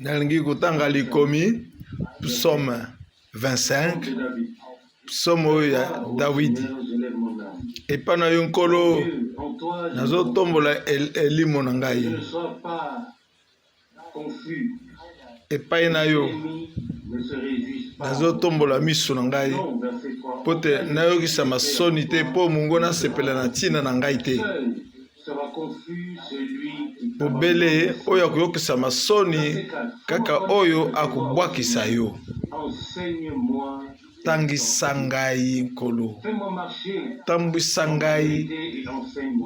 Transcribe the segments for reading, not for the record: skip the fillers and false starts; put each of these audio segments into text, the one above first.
Nalingi kutanga likomi psaume 25 psaume ya Dawidi epa na yo nkolo nazotombola elimo na ngai epai na yo nazotombola miso na ngai po te nayokisa masoni te po mungo nasepela na ntina na ngai te bobele oyo akuyokisa masoni kaka oyo akubwakisa yo. Tangisa ngai nkolo, tambwisa ngai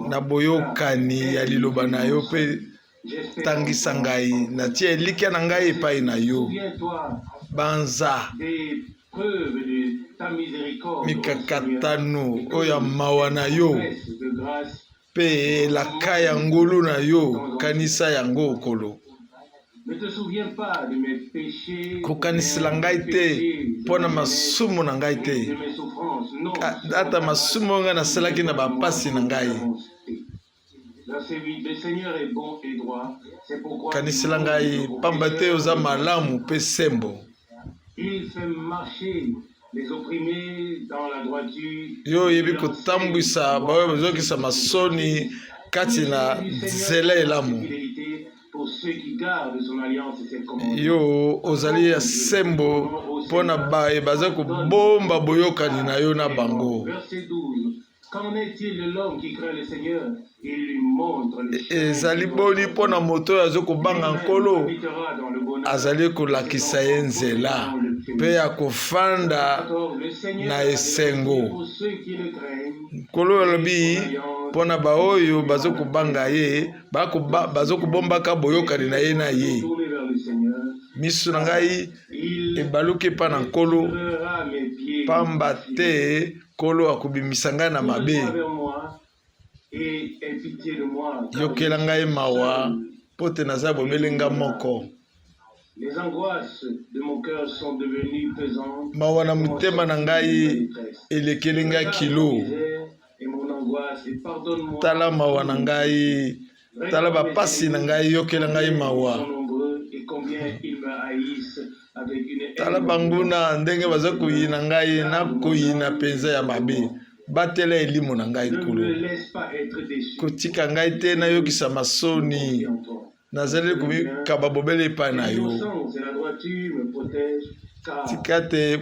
na boyokani ya liloba na yo pe tangisa ngai natia elikya na ngai epai na yo. Banza mikakatano oyo mawa na yo pe elaka ya ngolu na yo kanisa yango okolo. Kokanisila ngai te mpona masumu na ngai te, ata masumu ngai nasalaki na bapasi na ngai. Kanisila ngai pamba te oza malamu pe sembo. Yo yebi kotambwisa baoyo bazokisa masoni kati na nzela elamu. Yo ozali ya sembo mpona baye baza kobomba boyokani na yo na bango. Ezali boni mpona moto oyo azokobanga nkolo azali kolakisa ye nzela mpe ya kofanda na esengo. Nkolo alobi mpona baoyo bazokobanga ye bazokobombaka boyokani na ye na ye. Miso na ngai ebaluki epa na nkolo pamba te nkolo akobimisa ngai na mabe. Yokela ngai mawa po te naza bomeli nga moko. Mawa na motema na ngai elekeli ngai kilo. Tala mawa na ngai, tala bapasi na ngai, yokela ngai mawa. Tala banguna ndenge baza koyina ngai na koyina penza ya mabe. Batela elimo na ngai nkolo. Kotika ngai te nayokisa masoni. Nazali komikaba bobele epai na yo. Tika te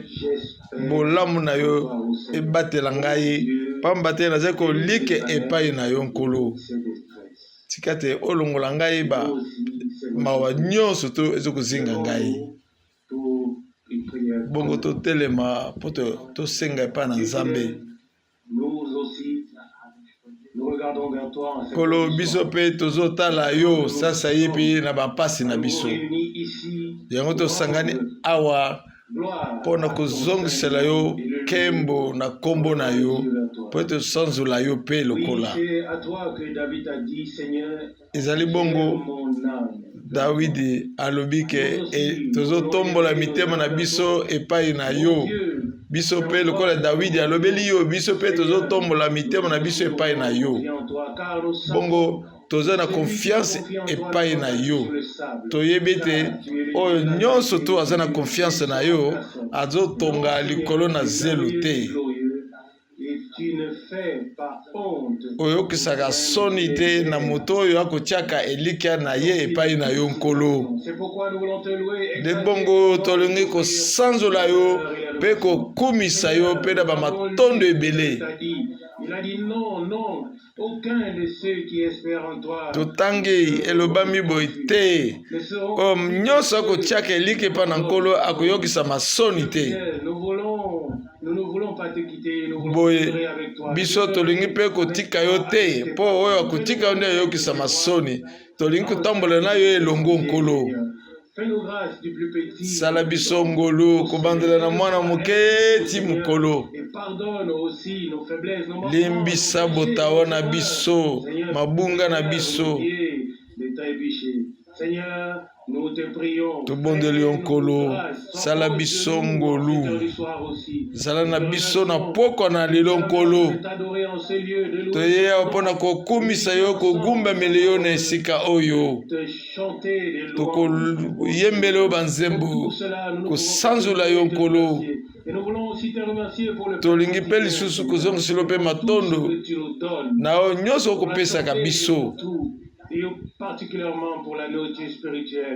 bolamu na yo ebatela ngai pamba te nazali kolike epai na yo nkolo. Tika te olongola ngai ba mawa nyonso to ezokozinga ngai. Bongo totelema po tosenga epai na Nzambe. Kolo biso pe tozotala yo sasa yepi na bapasi na biso. Yango tosangani awa mpona kozongisela yo kembo na kombo na yo po tosanzula yo pe lokola. Ezali bongo Dawidi alobi ke tozotombola mitema na biso epai na yo. Biso pe lokola Dawidi alobeli yo biso pe tozotombola mitema na biso epai na yo. Bongo toza na confiance epai na yo. Toyebi te oyo nyonso to aza na confiance na yo azotonga likolo na zelu te. Oyokisaka soni te na moto oyo akotiaka elikya na ye epai na yo nkolo. De bongo tolingi kosanzola yo pe kokumisa yo pe na bamatondo ebele. Totangi elobami boye te nyonso akotiaka elikya epai na nkolo akoyokisa masoni te. Boye biso tolingi pe kotika yo te po oyo akotika yo nde ayokisa masoni. Tolingi kotambola na yo elongo nkolo. Sala biso ngolu kobandela na mwana moke ti mokolo. Limbisa botawa na biso, mabunga na biso. tobondeli yo nkolo sala biso ngolu zala na biso na pokwa na lelo nkolo toyeya mpo na kokumisa yo kogumbamela yo na esika oyo tokoyembela yo banzembo kosanzula yo nkolo tolingi mpe lisusu kozongisela mpe matondo na oyo nyonso okopesaka biso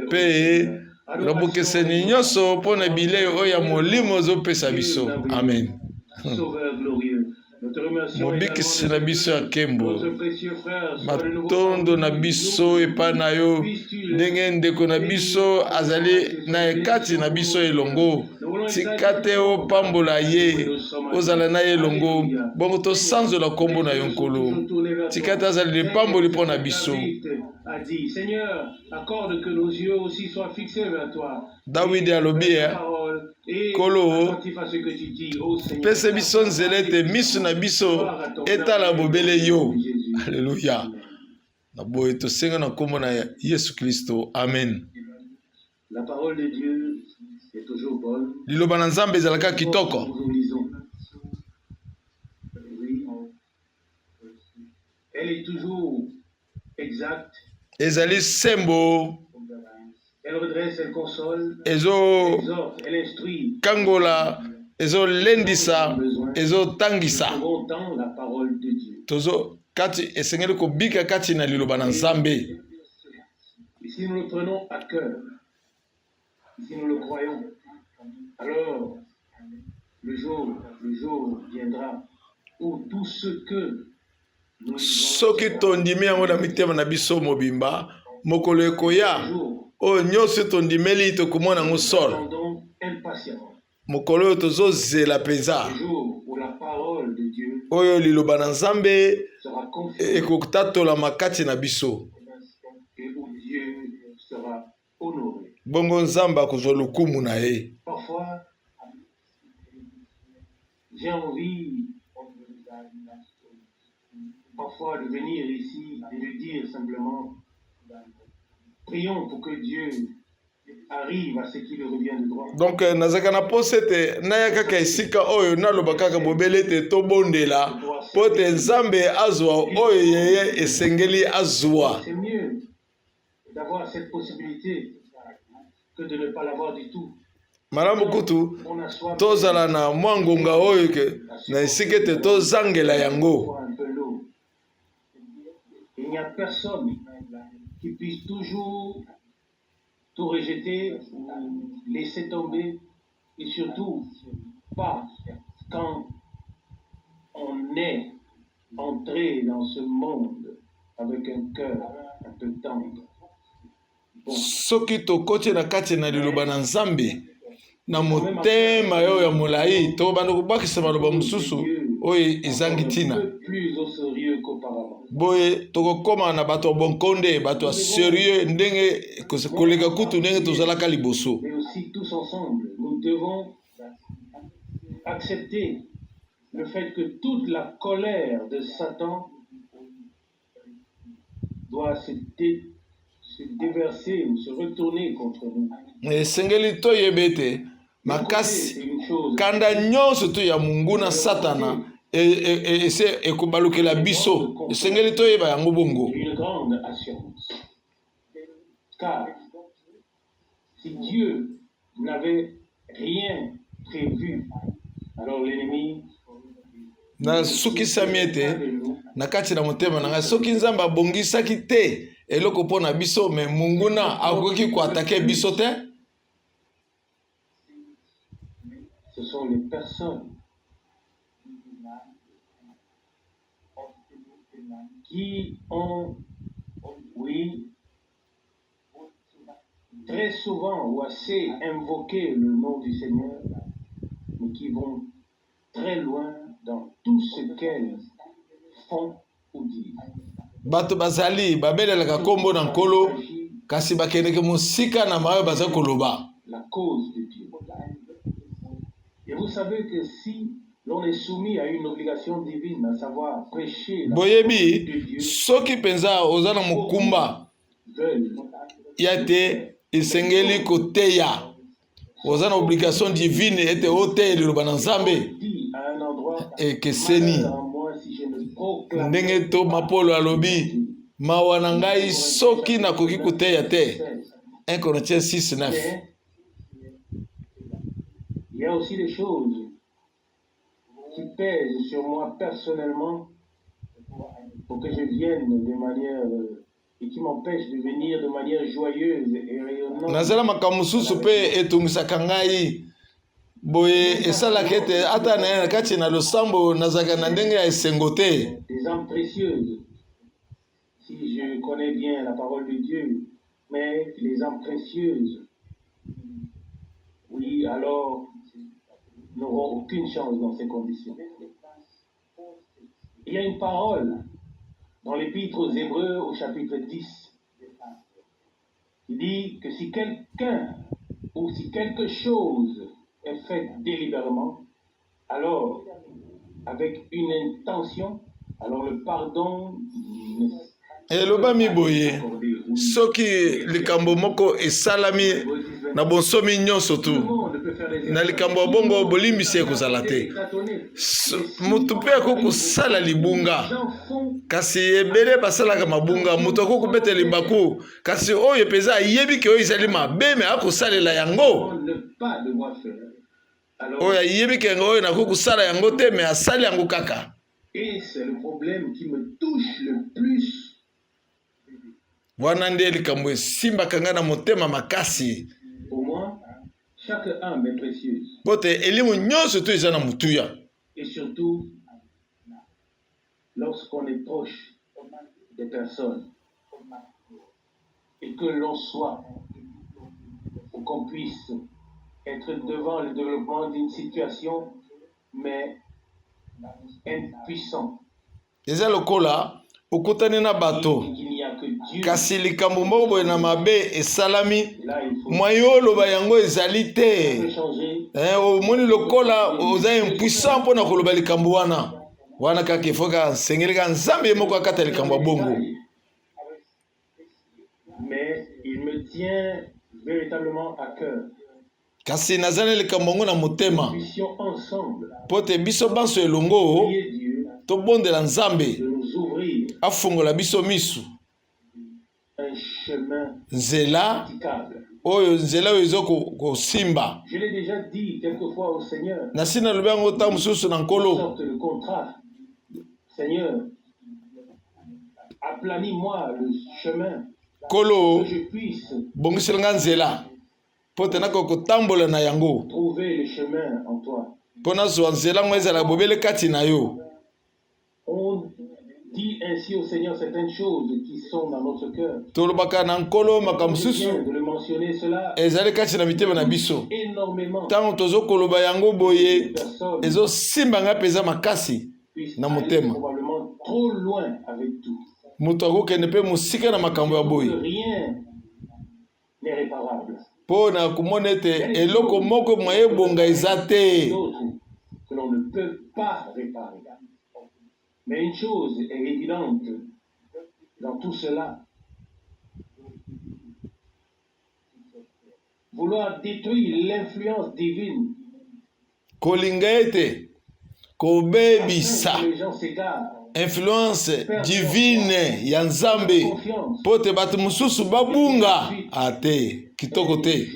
mpe lobokeseni nyonso mpo na bilei oyo ya molimo ozopesa biso amen. Mobikisi na biso ya nkembo matondo na biso epa na yo ndenge ndeko na biso azali na ekati na biso elongo tika te opambola ye ozala na ye elongo bongo tosanzola kombo na yo nkolo tika te azali lepamboli mpo na biso. Dawidi alobi kolo pese biso nzela ete miso na biso etala bobele yo. Alleluya. Na boye tosenga na kombo na Yesu Kristo amen. La parole de Dieu est toujours bonne. Liloba na Nzambe ezalaka kitoko. Elle est toujours exacte. Ezali sembo. Elle redresse, elle console, ezo exhorte, elle instruit. Kangola, ezo lendisa, ezo tangisa. La parole de Dieu. Tozo kati esengeli kobika kati na liloba na Nzambe. Et si nous le prenons à cœur, si nous le croyons, alors le jour viendra où tout ce que nous soki tondimi yango na mitema na biso mobimba mokolo ekoya oyo nyonso tondimeli tokomona yango solo mokolo oyo tozozela mpenza oyo liloba na Nzambe ekotatolama kati na biso bongo Nzambe akozwa lokumu na ye. Parfois de venir ici et de dire simplement prions pour que Dieu arrive à ce qui lui revient de droit. Donc nazaka na posete naya kaka esika oyo naloba kaka bobele te tobondela po te Nzambe azwa oyo yeye esengeli azwa. C'est mieux d'avoir cette possibilité que de ne pas l'avoir du tout. Malamu kutu tozala na mwa ngonga oyo ke na esika te tozangela yango. Il n'y a personne qui puisse toujours tout rejeter ou laisser tomber, et surtout pas quand on est entré dans ce monde avec un cœur un peu tendre. Soki tokoti na kati na liloba na Nzambe na motema yo ya molai to bando kubakisa maloba mususu oyo ezangi tina boye tokokoma na bato bonkonde bato sérieux ndenge koleka kutu ndenge tozalaka liboso. Mais aussi tous ensemble nous devons accepter le fait que toute la colère de Satan doit se déverser ou se retourner contre nous. Esengeli toyebete makasi kanda nyonso to ya munguna Satana ese ekobalukela biso esengeli toyeba yango bongo. Une grande assurance. Car si Dieu n'avait rien prévu, alors l'ennemi na sukisami ete na kati na motema na ngai soki Nzambe abongisaki te eloko mpo na biso me munguna akoki koatake biso te. Ce sont les personnes qui ont, oui, très souvent ou assez invoqué le nom du Seigneur, mais qui vont très loin dans tout ce qu'elles font ou disent. Bato bazali babelelaka kombo na nkolo kasi bakendeke mosika na mayo baza koloba. La cause de Dieu. Et vous savez que si l'on est soumis à une obligation divine, à savoir prêcher la parole de Dieu, soki penza oza na mokumba ya te isengeli koteya oza na obligation divine ete oteya liloba na Nzambe ekeseni ndenge to mapolo alobi mawa na ngai soki nakoki koteya te 1 Corinthiens 6:9. Il y a aussi des choses qui pèsent sur moi personnellement pour que je vienne de manière et qui m'empêchent de venir de manière joyeuse et rayonnante. Nazala makambo mosusu pe etungisaka ngai boye esalaka ete ata na kati na losambo nazalaka na ndenge ya esengo te. Des âmes précieuses, si je connais bien la parole de Dieu, mais les âmes précieuses, oui, alors n'auront aucune chance dans ces conditions. Il y a une parole dans l'Épître aux Hébreux au chapitre 10 qui dit que si quelqu'un ou si quelque chose est fait délibérément, alors avec une intention, alors le pardon elobami boye soki likambo moko esalami na bonsomi nyonso tu na likambo ya bongo bolimbisi ekozala te mutu mpe akoki kosala libunga kasi ebele basalaka mabunga mutu akoki kobeta libaku kasi oyo mpenza ayebi ke oyo ezali mabe me akosalela yango oyo ayebi ke oyo nakoki kosala yango te me asali yango kaka. Et c'est le problème qui me touche le plus. Wana nde likambo esimbaka ngai na motema makasi. Pour moi, chaque âme est précieuse. Bote elimu nyonso to eza na mutuya. Et surtout, lorsqu'on est proche des personnes et que l'on soit ou qu'on puisse être devant le développement d'une situation, mais impuissant. Eza lokola okutani na bato kasi likambo moko boye na mabe esalami mwayo oloba yango ezali te omoni lokola oza impuissant mpona koloba likambo wana kaka ifoka nsengeleka Nzambe ye moko akata likambo ya bongo. Mais il me tient véritablement à cœur. Kasi nazali likambo ngo na motema po te biso banso elongo tobondela Nzambe afungola biso misu nzela oyo ezo kosimba. Nasi nalobi yango ntango mosusu na nkolo nkolo bongisela nga nzela po te nakoki kotambola na yango mpo nazwa nzela ngo ezala bobele kati na yo. Dit ainsi au Seigneur certaines choses qui sont dans notre cœur. Tolobaka na nkolo makambo mosusu ezali kati na mitema na biso ntango tozokoloba yango boye ezosimba ngai mpenza makasi na motema. Moto akokende mpe mosika na makambo ya boye mpo na komona ete eloko moko mwa ebonga eza te. Mais une chose est évidente dans tout cela. Vouloir détruire l'influence divine. Kolinga ete kobebisa influence divine ya Nzambe po te bato mosusu babunga ate kitoko te.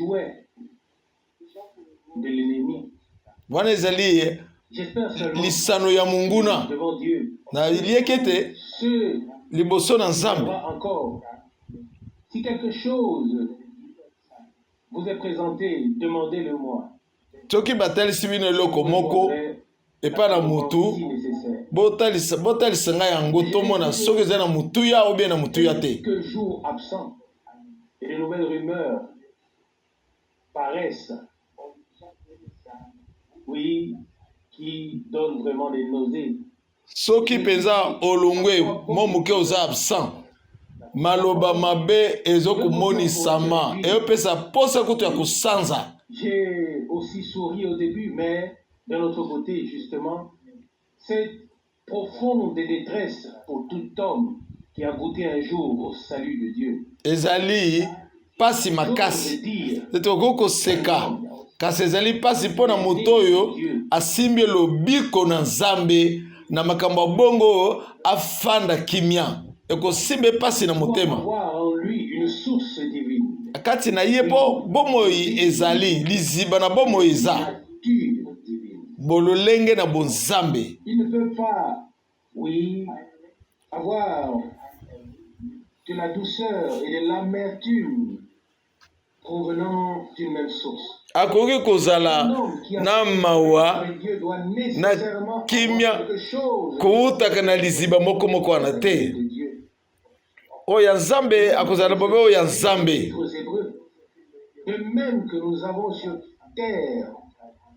Wana ezali lisano ya munguna na liekete liboso na Nzambe. Si quelque chose vous est présenté, demandez-le-moi. Soki batalisi bino eloko moko epa na mutu botalisa ngai yango tomona soki eza na mutuya ou bien na mutuya te. Quelques jours absents et de nouvelles rumeurs paraissent. Oui, qui donne vraiment des nausées. Soki penza olongwe mo muke oza absent maloba mabe ezokumonisama eyopesa posa kutu ya kusanza. J'ai aussi souri au début, mais de l'autre côté, justement, cette profonde détresse pour tout homme qui a goûté un jour au salut de Dieu. Ezali pasi makasi te tokoki koseka kasi ezali pasi mpo na moto oyo asimbi lobiko na Nzambe na makambo ya bongo afanda kimia ekosimba pasi na motema kati na ye mpo bomoi ezali liziba na bomoi eza bololenge na bonzambe. Il ne peut pas, oui, avoir de la douceur et de l'amertume provenant d'une même source. Akoki kozala na mawa na kimia kuutaka na liziba moko moko wana te. Oya Nzambe akozala bobe oya Nzambe. De même que nous avons sur terre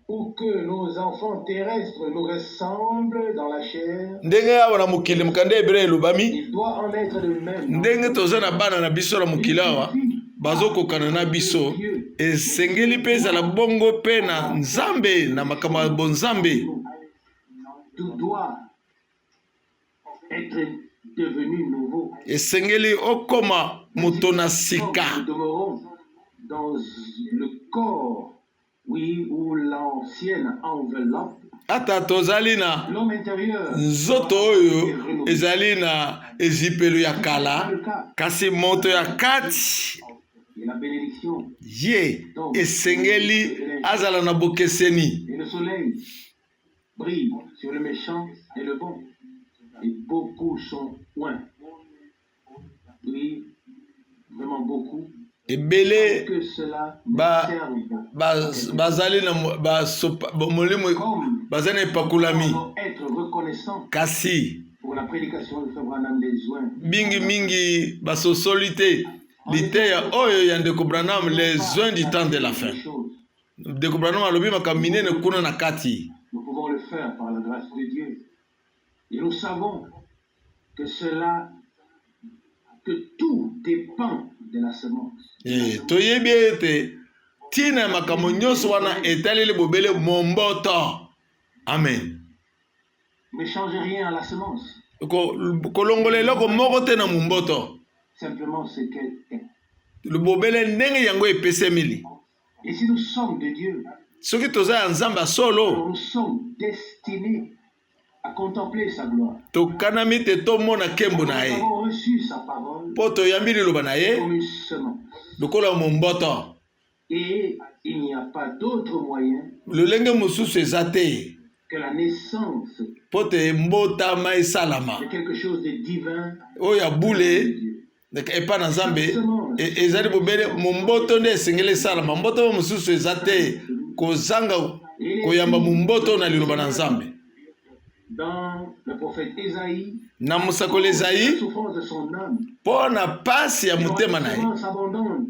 ou que nos enfants terrestres nous ressemblent dans la chair, ndenge awa na mokili mukande ebele elobami il doit en être de même. Ndenge toza na bana na biso na mokili awa bazokokana na biso esengeli mpe ezala bongo mpe na Nzambe na makambo ya bonzambe. Tout doit être devenu nouveau. Esengeli okoma moto na sika. Nous demeurons dans le corps, oui, où l'ancienne enveloppe, Ata tozali na l'homme intérieur, nzoto oyo ezali na ezipelo ya kala kasi moto ya kati et la bénédiction. ye esengeli azala na bokeseni. Et le soleil brille sur le méchant et le bon, et beaucoup sont loin. Oui, vraiment beaucoup. Ebele Que cela ba serve bazali na molimo bazali na epakulami être reconnaissant kasi pour la prédication de Frère Branham des Oins. mingi basosoli te liteya oyo ya ndeko Branham les oins du temps de la fin. Ndeko Branham alobi makambo minene kuna na kati. Nous pouvons le faire par la grâce de Dieu. Et nous savons que cela, que tout dépend de la semence. Toyebi ete tina makambo nyonso wana etaleli bobele momboto. Amen. Ne change rien à la semence. Kolongola eloko moko te na momboto. Simplement ce qu'elle est. Le bobele ndenge yango epesemeli. Et si nous sommes de Dieu, Soki toza ya Nzambe solo, nous sommes destinés à contempler sa gloire. tokanami te tomona kembo na Nous ye. avons reçu sa parole Po toyambi liloba na ye comme une semence. lokola momboto. Et il n'y a pas d'autre moyen Lolenge mosusu eza te que la naissance po te mbotama esalama de quelque chose de divin oyo ya de bule Dieu. epa na Nzambe ezali bobele momboto nde esengeli esalama. Mboto mosusu eza te kozanga koyamba momboto na liloba na Nzambe. Dans le prophète Ésaïe, Na mosakoli la Ezayi souffrance de son âme, mpo na pasi ya motema na ye l'espérance abondante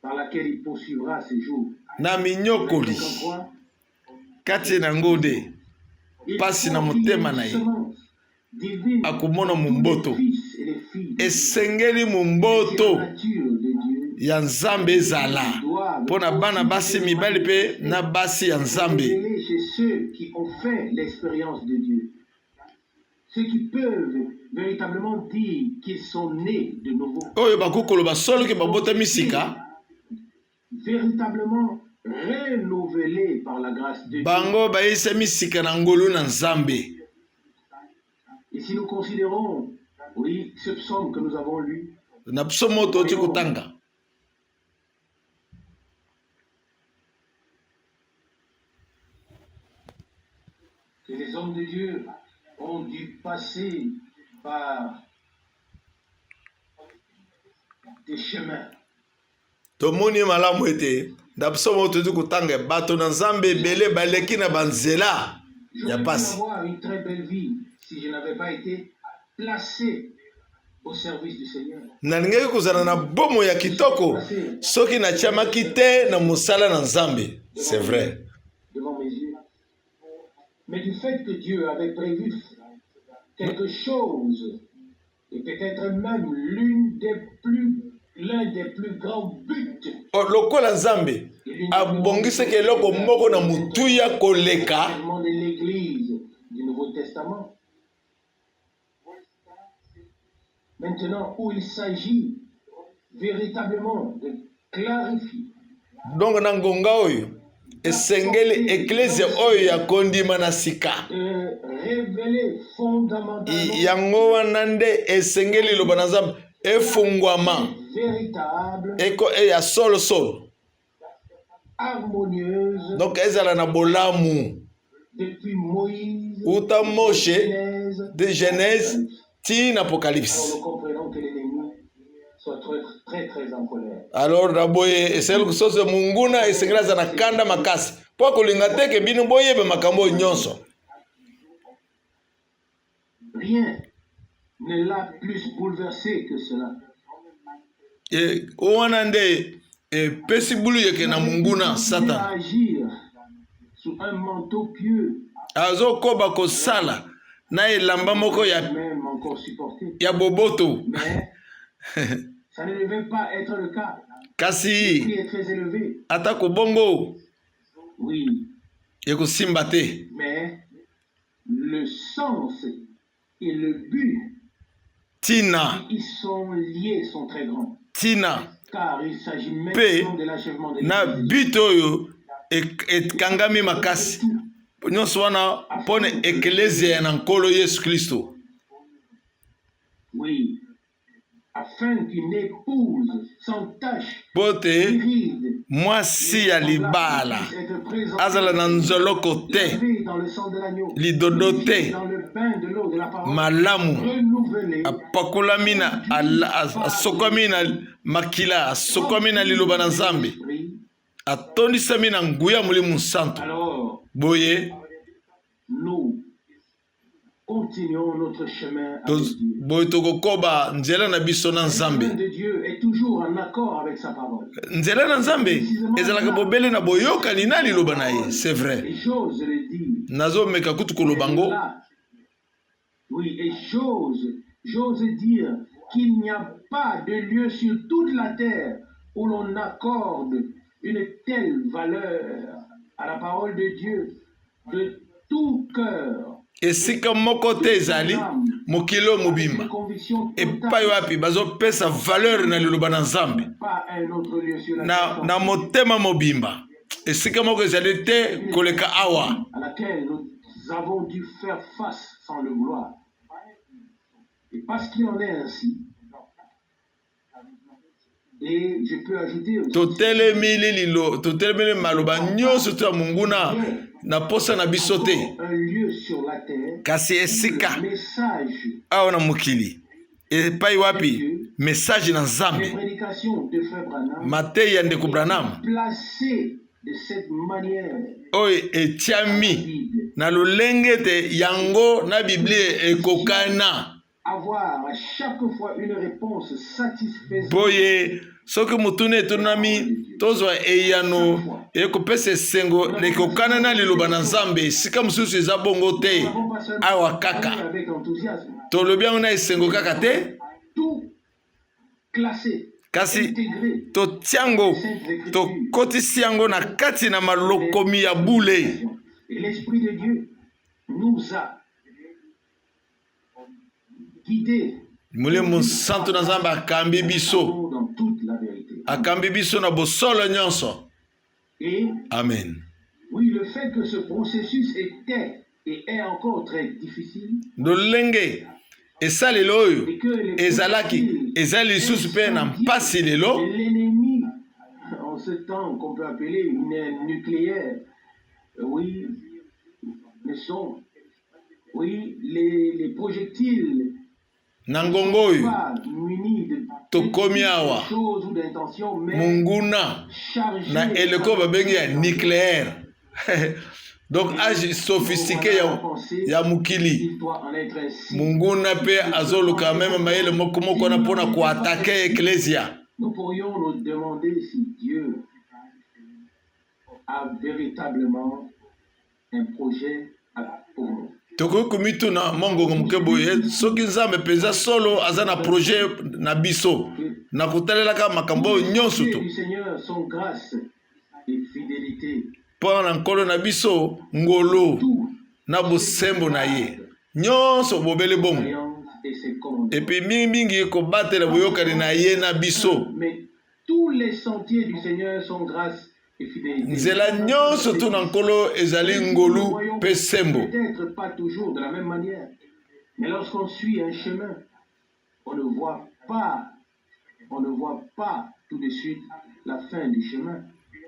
par laquelle il poursuivra ses jours. na minyokoli Donc, en quoi? kati na ngo nde Il pasi na faut qu'il y ait motema une na ye semence divine akomona pour momboto. les fils et les filles de Dieu. Esengeli C'est la momboto nature de Dieu. ya Nzambe ezala mpo na bana basi mibali mpe na basi ya Nzambe. Révélé chez ceux qui ont fait l'expérience de Dieu. Ceux qui peuvent véritablement dire qu'ils sont nés de nouveau. Oyo bakoki koloba soloki babotami sika Véritablement renouvelés par la grâce de Dieu. bango bayisami sika na ngolu na Nzambe. Et si nous considérons, oui, ce psaume que nous avons lu, Na psomo toti kotanga que les hommes de Dieu ont dû passer par des chemins. tomoni malamu ete na psomo toti kotanga bato na Nzambe ebele baleki na banzela ya J'aurais pu pasi. avoir une très belle vie si je n'avais pas été placé au service du Seigneur. Nalingaki kozala na bomo ya kitoko soki natiamaki te na mosala na Nzambe. C'est vrai. Devant mes yeux. Mais du fait que Dieu avait prévu quelque chose, et peut-être même l'un des plus grands buts, Lokola Nzambe abongisaki eloko moko na mutuya koleka de l'Église du Nouveau Testament. Maintenant, où il s'agit véritablement de clarifier. Donc na ngonga oyo esengeli eklezia oyo ya kondima na sika. Révéler fondamentalement. Yango wana nde esengeli loba na Nzambe efungwama. Véritable. Eko ya solo solo. Harmonieuse. Donc ezala na bolamu. Depuis Moïse. Uta Moshe de Genèse ti Apocalypse. Alors nous comprenons que l'ennemi soit très très en colère. Alors naboye esengeli kusose munguna esengeli za na kanda makasi. Po kolinga te ke bino boyebe makambo nyonso. Rien ne l'a plus bouleversé que cela. Et wana nde pesi bulu yeke na munguna Satan. Agir sous un manteau pieux. Azo koba kosala na elamba moko Même encore supporté. ya boboto. Mais ça ne devait pas être le cas. Kasi Le prix est très élevé. ata kubongo Oui. ekosimba te. Mais le sens et le but Tina qui y sont liés sont très grands. tina Car il s'agit maintenant de l'achèvement de na l'Église. but oyo ekangami makasi nyonso wana mpona eklezia na nkolo Yesu Kristo. Oui. Afin qu'une épouse sans tache, Pote iride, mwasi ya libala azala na nzoloko te, dans le sang de l'agneau, lidodo te, dans le bain de l'eau de la parole, malamu renouvelée, apakolami na asokwami na makila, asokwami na liloba na Nzambe, atondisami na nguya Molimo Santo. alors Boye nous continuons notre chemin avec Dieu. boye tokokoba nzela na biso na Le Nzambe. chemin de Dieu est toujours en accord avec sa parole. Nzela na Nzambe ezalaka bobele na boyokani na liloba na ye. C'est vrai. Et j'ose le dire. Nazomeka kutu koloba ngo. Là, oui, et j'ose dire qu'il n'y a pas de lieu sur toute la terre où l'on accorde une telle valeur à la parole de Dieu de tout cœur. Esika moko te ezali mokilo mobimba epai wapi bazopesa valeur na liloba na Nzambe na motema mobimba. Esika moko ezali te koleka awa à laquelle nous avons dû faire face sans le vouloir. Et parce qu'il en est ainsi, et je peux ajouter aussi, totelemeli maloba nyonso to ya munguna na posa na biso te, un lieu sur la terre, kasi esika le message, awa na mokili epai wapi message na les Nzambe prédications de Frère Branham, mateyi ya ndeko Branham placées de cette manière oyo etiami na lolenge te yango na Biblie ekokana. avoir à chaque fois une réponse satisfaisante. Boye soki mutune etunami tozwa eyano ekopesa esengo lekokana na liloba na Nzambe sika mosusu eza bongo te awa kaka Avec enthousiasme. tolobi yango na esengo kaka te, Tout classé, kasi intégré. totiango tokotisi yango na kati na malokomi ya bule. Et l'Esprit de Dieu nous a guidés Molimo Santo na Nzambe akambi biso, dans toute la vérité. akambi biso na bosolo nyonso. Et Amen. oui, le fait que ce processus était et est encore très difficile, Lolenge esalelo oyo et que les ezalaki ezali lisusu mpe na mpasi lelo. l'ennemi, en ce temps qu'on peut appeler une nucléaire, oui, ne sont, oui, les projectiles Na ngongo oyo pas munis de tokomi awa choses ou d'intentions, mais munguna chargés na eleko babengi ya nucléaire. Donc age sophistiqué ya mukili il doit en être ainsi. munguna pe azoluka meme mayele moko moko na pona kuatake eklesia. Nous pourrions nous demander si Dieu a véritablement un projet pour nous. Tokoki komituna mongongo moke boye soki Nzambe mpenza solo aza na projet na biso na kotalelaka makambo oyo nyonso to Du Seigneur, son grâce et fidélité, mpo na nkolo na biso ngolo tout na bosembo na ye nyonso bobele bongo et ses commandements. Et puis mingi ko batela boyokani na ye na biso. Mais tous les sentiers du Seigneur sont grâce et fidélité. Nzela nyonso tu na nkolo ezali ngolu pe sembo. Peut-être pas toujours de la même manière, mais lorsqu'on suit un chemin, on ne voit pas tout de suite la fin du chemin.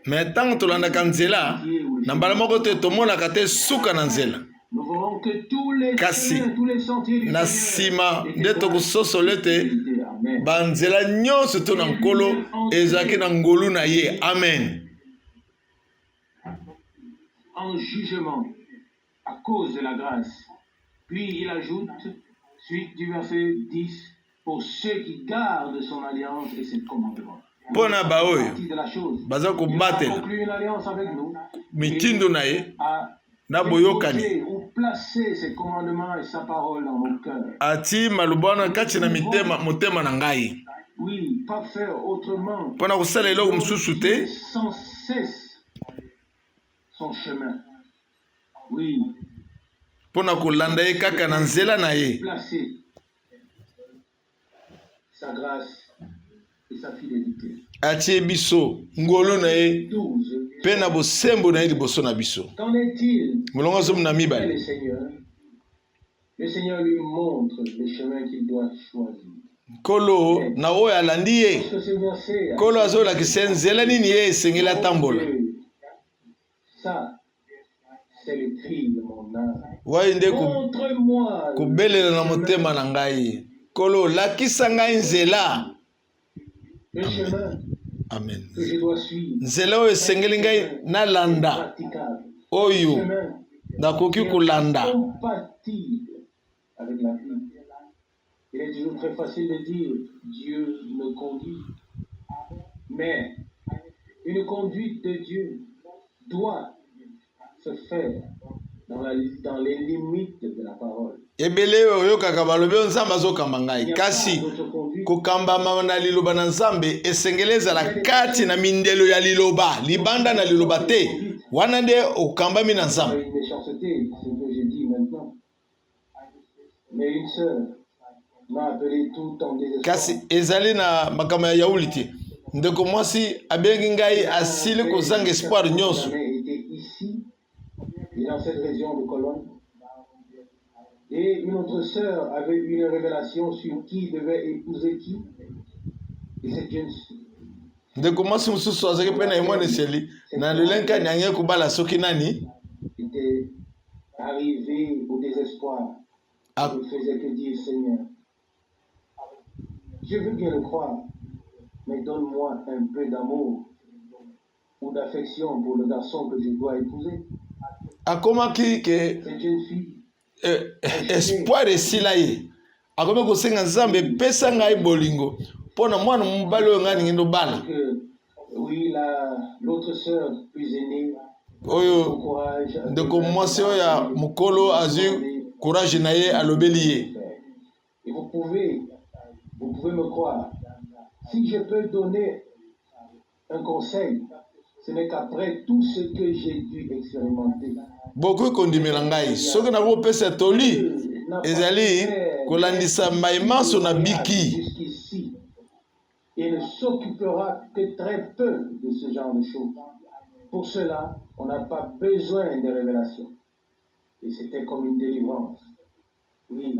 Mais tant tolandaka nzela na mbala moko te tomonaka te suka na nzela. Nous verrons que tous les Kasi chemins, tous les sentiers du na Seigneur sima nde tokososola ete Amen. banzela nyonso to na nkolo ezalaki na ngolu na ye. Amen. En jugement à cause de la grâce. Puis il ajoute, suite du verset 10, pour ceux qui gardent son alliance et ses commandements. Pona ba oyo De la chose. baza Il a kobatela conclu une alliance avec nous. mitindo na ye A na boyokani. déposé ou placé ses commandements et sa parole dans nos cœurs. Ati malubwana kati na motema na ngai. Oui, pas faire autrement. Pona kosala eloko mosusu te. Sans cesse son chemin. Oui, Pona kolanda ye kaka na nzela na ye. placer sa grâce et sa fidélité. Atie biso ngolo na ye 12. pe na bosembo na ye liboso na biso. Qu'en est-il Molongo azomu na de mibale. le Seigneur lui montre le chemin qu'il doit choisir. Kolo na oyo alandi ye. Parce que ce verset, Kolo azolakisa nzela nini ye esengeli atambola. ça, c'est le cri de mon âme. Wai nde Montre-moi kobelela na motema na ngai. Kolo lakisa ngai nzela. le chemin Amen. que je dois suivre. Nzela oyo esengeli ngai nalanda. Praticable. Oyo Chemin nakoki kolanda. compatible avec la vie. Il est toujours très facile de dire Dieu me conduit. Mais une conduite de Dieu doit se faire dans les limites de la parole. Ebele oyokaka balobi oyo nzambe azokamba ngai. Kasi kokambama na liloba na nzambe esengeli ezala kati na mindelo ya liloba. Libanda na liloba te. Wana nde okambami na nzambe. Une méchanceté, c'est ce que je dis maintenant. Mais une sœur m'a appelé tout en désespoir. Kasi ezali na makambo ya yauli te. Ndeko mwasi abengi ngai asili kozanga espoir nyonso. Était ici, et dans cette région de Cologne. Et une autre sœur avait eu une révélation sur qui devait épouser qui. Et cette jeune fille Ndeko mwasi mosusu azalaki mpe na emoneseli na lelenka nyange kobala soki nani était arrivée au désespoir. Ah. Elle ne faisait que dire Seigneur, je veux bien le croire, mais donne-moi un peu d'amour ou d'affection pour le garçon que je dois épouser. akomaki ke Cette jeune fille, espoir esila ye akomi kosenga nzambe epesa ngai bolingo mpo na mwana mobali oyo ngai ningi ndobala que oui, l'autre sœur plus aînée, oyo au courage, ndeko mwasi oyo ya mokolo azwi courage na ye alobeli ye. et vous pouvez me croire. Si je peux donner un conseil, ce n'est qu'après tout ce que j'ai dû expérimenter. bokoki kondimela ngai soki nakopesa toli ezali kolandisa maimanso na biki. Jusqu'ici, il ne s'occupera que très peu de ce genre de choses. Pour cela, on n'a pas besoin de révélation. Et c'était comme une délivrance. Oui,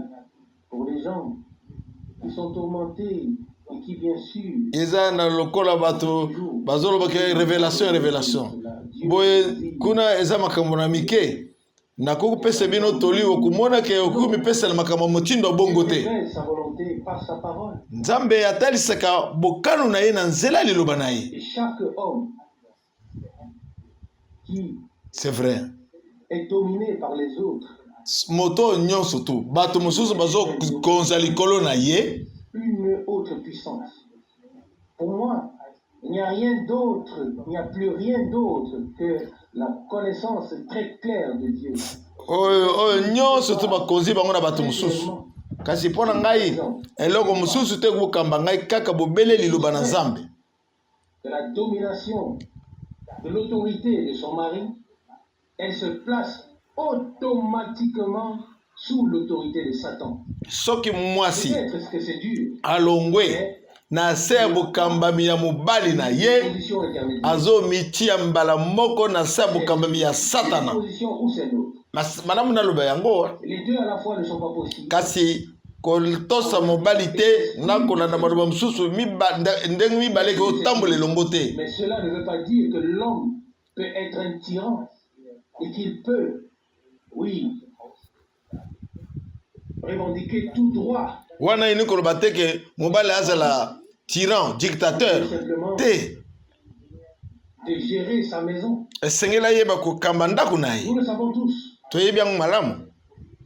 pour les gens qui sont tourmentés et qui, bien sûr, eza na lokola bato bazolobaki révélation boye kuna eza makambo na mike nakoki kopesa bino toli okomona ke okoki mipesela makambo motindo bongo te. sa volonté par sa parole. Nzambe atalisaka bokano na ye na nzela liloba na ye. Et chaque homme qui C'est vrai. est dominé par les autres, Moto nyonso tu bato mosusu bazokonza likolo na ye. une autre puissance. Pour moi, il n'y a rien d'autre, il n'y a plus rien d'autre que la connaissance très claire de Dieu. Oyo nyonso tu bakonzi bango na bato mosusu. Kasi mpo na ngai eloko mosusu te kokamba ngai kaka bobele liloba na Nzambe. De la domination, de l'autorité de son mari, elle se place automatiquement sous l'autorité de Satan. soki mwasi Peut-être que c'est dur, alongwe na se ya bokambami ya mobali na ye position intermédiaire. azomitia mbala moko na se ya bokambami ya Une satana. position ou c'est l'autre. Malamu naloba yango Les deux à la fois ne sont pas possibles. kasi kotosa mobali te na kolanda maloba mosusu ndenge mibale ke otambola elongo te. Mais cela ne veut pas dire que l'homme peut être un tyran et qu'il peut, oui, revendiquer tout droit. Wana ini koloba te ke mobali azala tyran dictateur te. De gérer sa maison. Esengela yeba kokamba ndako na ye. Nous le savons tous. Toyebi yango malamu.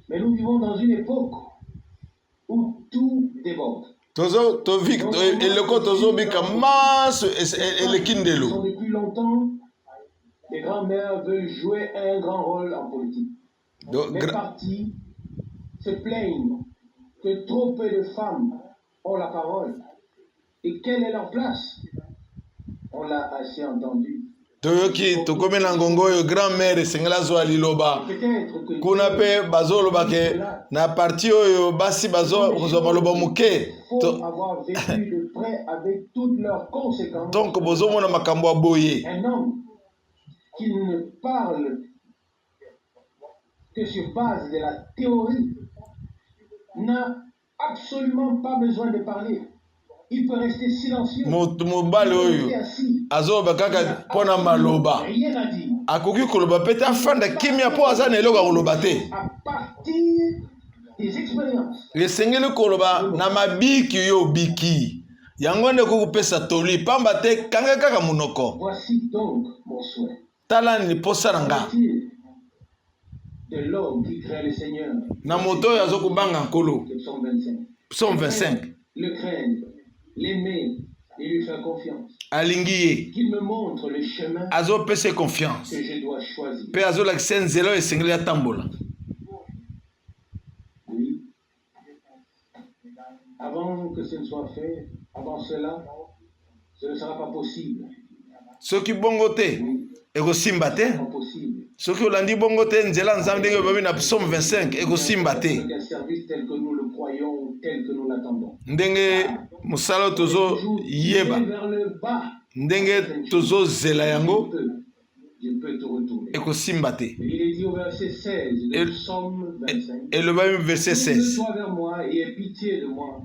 Mais nous vivons dans une époque où tout déborde. Eleko tozobika maso eleki ndelo. Depuis longtemps, les grands-mères veulent jouer un grand rôle en politique. Les partis se plaignent que trop peu de femmes ont la parole. Et quelle est leur place? On l'a assez entendu. Toyoki tokomi na ngongo oyo grand-mère esengela zwa liloba kuna pe bazoloba ke na parti oyo basi bazozwa maloba moke donc bozomona makambo ya boye. Un homme qui ne parle que sur base de la théorie n'a absolument pas besoin de parler. Il peut rester silencieux. Mobali oyo azoba kaka pona maloba akoki koloba pe te afanda kimia po aza na eloko akoloba te. À partir des expériences. Esengeli koloba na mabiki yo biki yango nde kokopesa toli pamba te kanga kaka monoko. Voici donc mon souhait. Tala ni posa na nga de l'homme qui craint le Seigneur. Na moto oyo azokobanga nkolo. Psaume 25. Le craindre, l'aimer et lui faire confiance. Alingi ye. Qu'il me montre le chemin azopesa confiance que je dois choisir. Pe azolakisa nzela oyo esengeli atambola. Oui. Avant que ce ne soit fait, avant cela, ce ne sera pas possible. Soki bongo te ekosimba te. Soki olandi bongo te nzela nzambe ndenge babi na Psaume 25 ekosimba te. Ndenge musala tozo yeba ndenge tozo zela yango ekosimba te. Eloba verset 16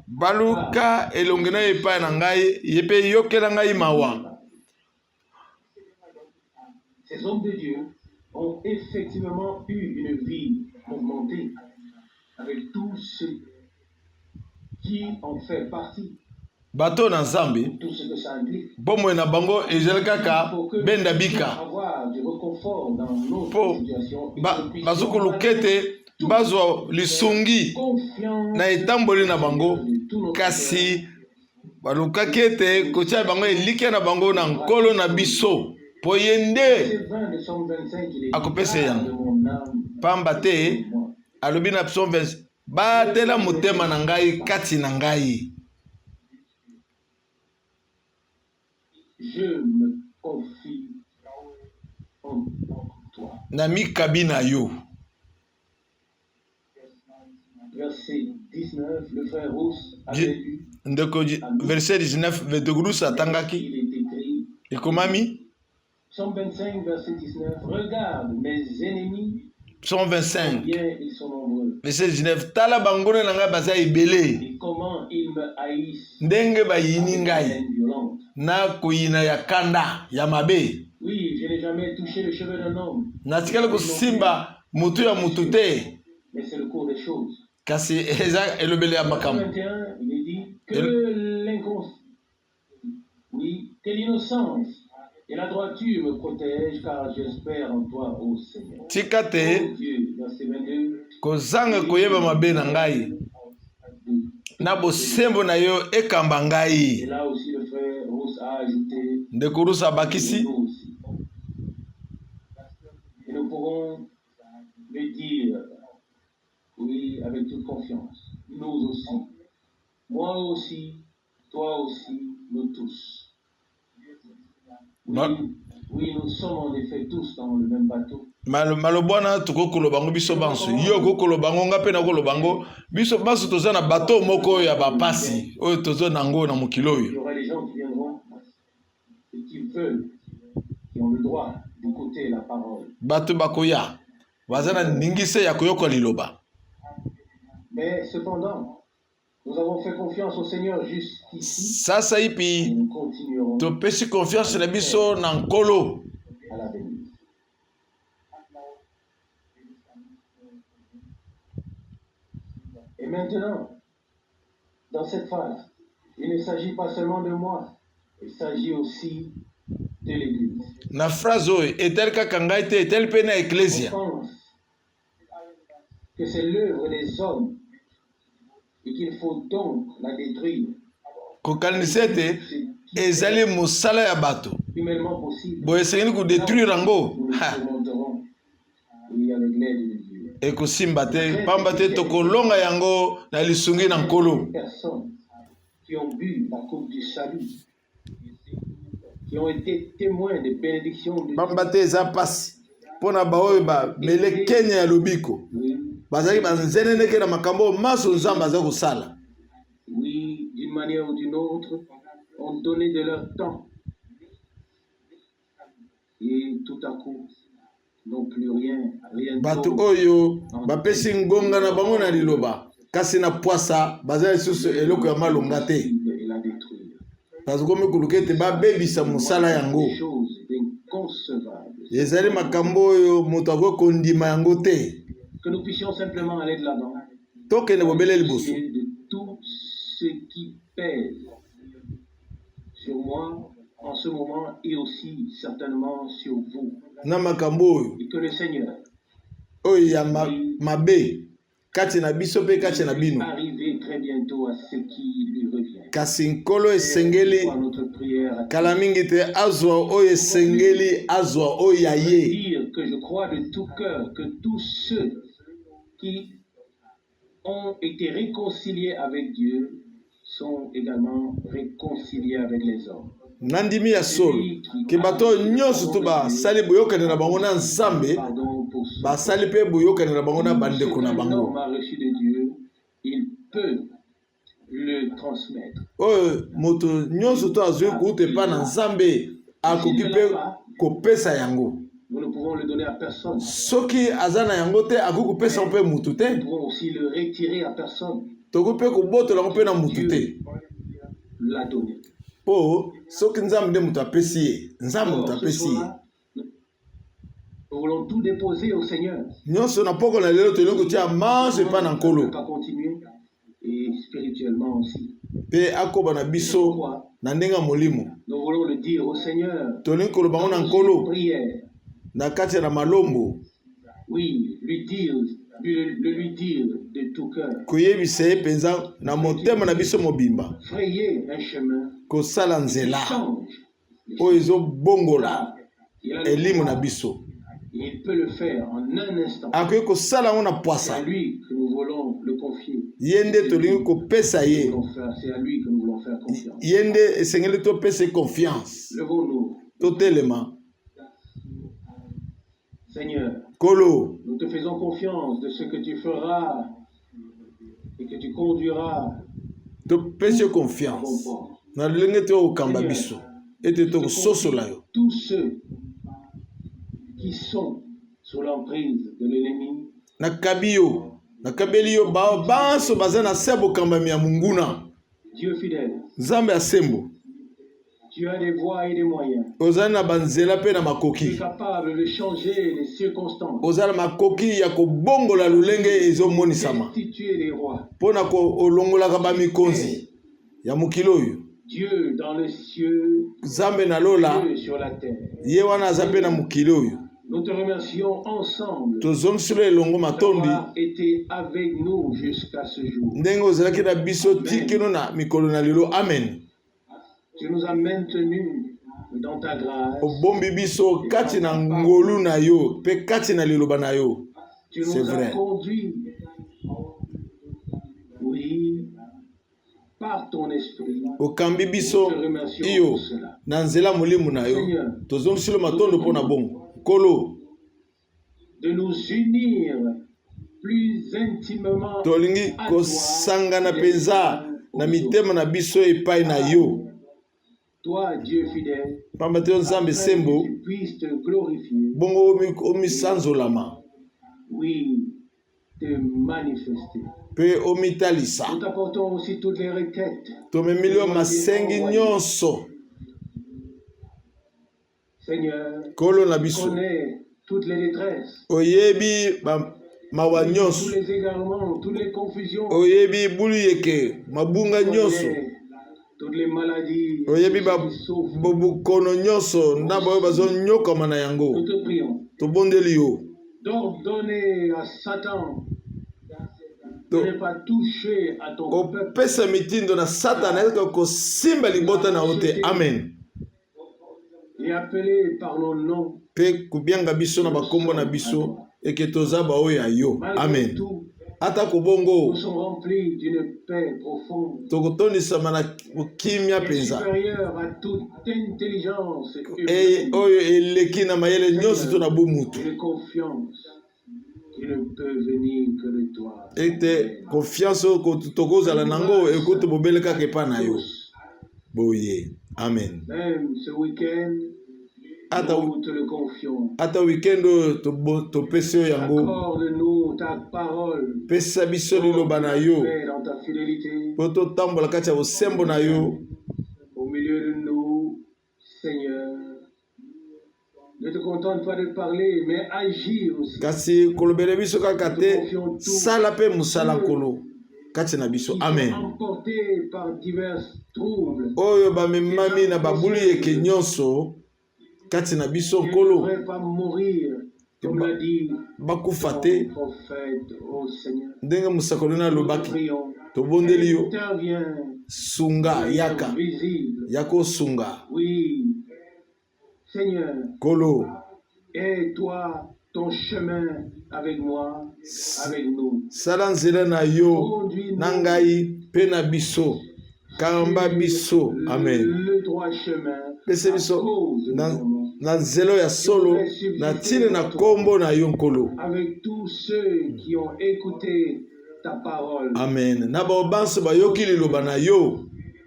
baluka elongi na epai na ngai ye mpe yokela ngai mawa. Ces hommes de Dieu ont effectivement eu une vie mouvementée avec tous ceux qui en fait partie. Bato na Nzambe Tout ce que ça implique. Bomoi na bango ezali kaka benda bika. Avoir du réconfort dans notre situation. Bazokulu kete bazwa lisungi na etamboli na bango kasi baluka kete kotia bango elike na bango na nkolo na biso. Po yende akopesa yango pamba te alobi na Psaume 20 batela motema na ngai kati na ngai. Je me confie en toi. Na mikabi na yo. Verset 19, le frère Rousse avait lu. Verset 19, Vedogrousse atangaki. Ekomami. Psaume 25, verset 19. Regarde mes ennemis. Psaume 25. Combien ils sont nombreux. Verset 19. Tala bangone na ngai baza ebele. Et comment ils me haïssent. Ndenge bayini ngai. Na kuyina ya kanda ya mabe. Oui, je n'ai jamais touché le cheveu d'un homme. Natikala kusimba mutu ya mutu te. Mais c'est le cours des choses. Kasi eza elobele ya makambo. 21, il est dit que l'innocence et la droiture me protègent car j'espère en toi, ô Seigneur. Tikate Dieu, verset 22. Kozanga koyeba mabe na ngai. Na bosembo na yo ekamba ngai. Et là aussi le frère Rousse a ajouté. Ndeko Rousse abakisi. Et nous pourrons le dire, oui, avec toute confiance. Nous aussi. Moi aussi. Toi aussi. Nous tous. Oui, oui, nous sommes en effet tous dans le même bateau. malobwana tokokoloba ngo biso banso yo kokoloba ngo nga pe na koloba ngo biso banso toza na bato moko ya bapasi oyo tozo nango na mokili oyo. Il y aura des gens qui viendront et qui veulent, qui ont le droit d'écouter la parole. Bato bakoya baza na ningise ya koyoka liloba. Mais cependant, nous avons fait confiance au Seigneur jusqu'ici. Sasa Et ipi nous continuerons topesi confiance na biso na nkolo. à l'avenir. Et maintenant, dans cette phase, il ne s'agit pas seulement de moi, il s'agit aussi de l'Église. Na phrase oyo etali kaka ngai te etali mpe na On eklesia. pense que c'est l'œuvre des hommes et qu'il faut donc la détruire. Kokanisa ete ezali mosala ya bato Humainement possible. boye esengeli kodétruire yango. Nous le surmonterons, oui, avec l'aide de Dieu. Ekosimba te pamba te tokolonga yango na lisungi na nkolo. Personnes qui ont bu la coupe du salut, qui ont été témoins des bénédictions de Dieu. Pamba te eza pasi mpona baoyo bamele kenya ya lobiko bazalaki banzeneneke na makambo oyo maso nzambe aza kosala. Oui, d'une manière ou d'une autre, ont donné de leur temps. Et tout à coup, n'ont plus rien Bato d'autre. oyo bapesi ngonga na bango na liloba kasi na pwasa baza lisusu eloko ya malonga te Et la détruire. parce komi koluka ete babebisa mosala yango. Des choses inconcevables. Ezali makambo oyo moto akoki kondima yango te. Que nous puissions simplement aller de l'avant. Tokende bobele liboso De tout ce qui pèse sur moi en ce moment et aussi certainement sur vous. na makambo oyo Et que le Seigneur oyo ya mabe kati na biso mpe kati na bino arrive très bientôt à ce qui lui revient. kasi nkolo esengeli Pour notre prière, kala mingi te azwa oyo esengeli azwa oyo ya ye. dire que je crois de tout cœur que tous ceux qui ont été réconciliés avec Dieu sont également réconciliés avec les hommes. Nandimi ya solo ke bato nyonso to basali boyokani na bango na nzambe Pardon pour ceux basali mpe boyokani na bango na bandeko na qu'un bango homme a reçu de Dieu, il peut le transmettre. oyo moto nyonso to azwi kuuta epa na nzambe akoki mpe kopesa yango. Nous ne pouvons le donner à personne. Soki aza na yango te akoki kopesa mpe mutu Nous te pouvons aussi le retirer à personne. tokoki mpe kobotola yango mpe na mutu te Dieu l'a donné. mpo soki nzambe nde moto apesi ye nzambe moto Alors, ce apesi ye. soir, nous voulons tout déposer au Seigneur. nyonso na poko na lelo tolingi kotia manso epa na On ne nkolo peut pas continuer et spirituellement aussi. mpe akoba na biso Pourquoi? na ndenge ya molimo. Nous voulons le dire au Seigneur. Tolingi koloba ngo na Dans une nkolo prière. na kati ya na malombo Oui, lui dire de tout cœur. koyebisa ye mpenza na motema na biso mobimba Frayer un chemin kosala qui nzela change. oyo ezobongola Là, il a le elimu na pouvoir. biso. Il peut le faire en un instant. akoki kosala yango na C'est à pwasa lui que nous voulons le confier. ye nde tolingi kopesa ye C'est à lui que nous voulons faire confiance. ye nde esengeli topesa ye confiance. Levons-nous. Totelema Seigneur, kolo nous te faisons confiance de ce que tu feras et que tu conduiras topesi ye à bon confiance port. na lolenge te okokamba biso ete tokososola yo. Tous ceux qui sont sous l'emprise de l'ennemi, nakabi yo nakabeli yo banso baza na se ya bokambami ya monguna. Dieu fidèle, nzambe ya sembo tu as des voies et des moyens. ozali na banzela mpe na Tu es makoki capable de changer les circonstances, ozali na makoki ya kobongola lolenge ezomonisama destituer les rois. mpo na olongolaka bamikonzi ya mokili oyo. Dieu dans les cieux, nzambe na lola Dieu sur la terre. ye wana aza mpe na mokili oyo. Nous te remercions ensemble tozongisilo elongo matondi d'avoir été avec nous jusqu'à ce jour. ndenge ozalaki na biso tikino na mikolo na lelo. Amen. Tu nous as maintenus dans ta grâce. obombi biso kati na ngolu na yo mpe kati na liloba na yo. Tu C'est nous as vrai. conduits, oui, par ton esprit. okambi biso Nous te remercions iyo pour cela. na nzela molimo na yo. tozongisilo matondo mpo na bongo. nkolo de nous unir plus intimement tolingi à toi, kosangana les penza uns na aux mitema autres. na biso epai na yo. Toi, Dieu fidèle, Pamba te Nzambe afin sembo que tu puisses te glorifier, bongo omisanzolama oui, te manifester. pe omitalisa. Nous t'apportons aussi toutes les requêtes. Tomemili yo masengi nyonso Seigneur, kolo na tu biso. connais toutes les détresses, Oyebi mawa tous nyonso. les égarements, toutes les confusions, Oyebi bulu yeke mabunga tu nyonso. connais toutes les maladies, Oyebi tous ceux qui souffrent. bobukono nyonso na bayo bazonyokama na yango. Nous te prions Tobondeli yo. d'ordonner à Satan de ne pas toucher à ton peuple. Opesa mitindo na Satana eke kosimba libota na ote. Amen. Et appelé par nos noms. Pe kubianga biso na bakombo na biso eke toza ba oya yo. Amen. Malgré tout, Ata kubongo nous sommes remplis d'une paix profonde tokotondisama na kimia et penza. supérieure à toute intelligence E humaine, oyo eleki na mayele nyonso to na bomutu. une confiance qui ne peut venir que de toi. Ete confiance oyo tokozala nango ekuti bobele kaka epa na yo. Tous, Boye. Amen. même ce week-end, nous te le confions. Ata weekend oyo topesi yo yango. Accorde-nous ta parole. Pesa biso liloba na yo. Fais dans ta fidélité Po totambola kati ya bosembo na yo. au milieu de nous, Seigneur. Ne te contente pas de parler, mais agir aussi. Kasi kolobele biso kaka te sala pe musala nkolo kati na biso. Amen. Emporté par divers troubles. Oyo bamemami na babulu yeke nyonso kati na biso Qui ne nkolo devrait pas mourir, comme l'a dit bakufa ton te prophète, ô Seigneur. ndenge musakoli na Nous te alobaki. prions. Tobondeli yo Interviens sunga yaka visible. yako sunga Oui, Seigneur, kolo. et toi, ton chemin avec moi, avec nous. Sala nzela na yo na ngai pe na biso kamba biso. Amen. Le droit chemin Pese à biso cause de na, ton nom. na nzelo ya solo na tine na kombo na yo nkolo. Avec tous ceux qui ont écouté ta parole, Amen. Na bao banso bayoki liloba na yo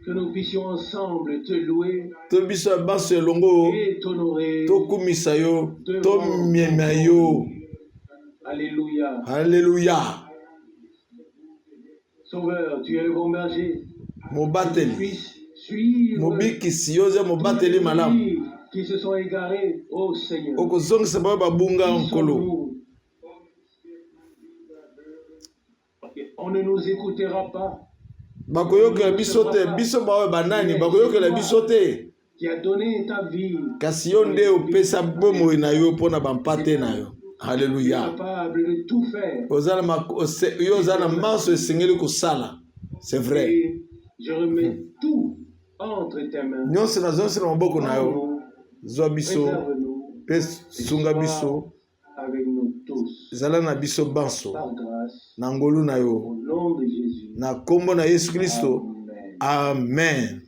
que nous puissions ensemble te louer to biso ya banso elongo et t'honorer. tokumisa yo tomiema yo. Alléluia. Alléluia. Sauveur, tu es le bon berger. Que tu Mobateli puisses suivre mobikisi yo ze mobateli malamu qui se sont égarés, ô Seigneur. okozongisa bayo babunga Qui nkolo. sommes-nous? On ne nous écoutera pas. Bakoyokela biso te biso baoyo banani bakoyokela biso te. Qui a donné ta vie. Kasi yo nde opesa bomoi na yo mpona bampate na yo. Alléluia. Capable de tout faire. Yo oza na manso esengeli kosala. C'est vrai. Et je remets tout entre tes mains. Nyonso na zonso na maboko na yo. Zwa biso Préserve-nous. pe sunga biso. Avec nous tous. Zala na biso banso. Par grâce. Na ngolu na yo. Au nom de Jésus. Na kombo na Yesu Kristo. Amen. Amen.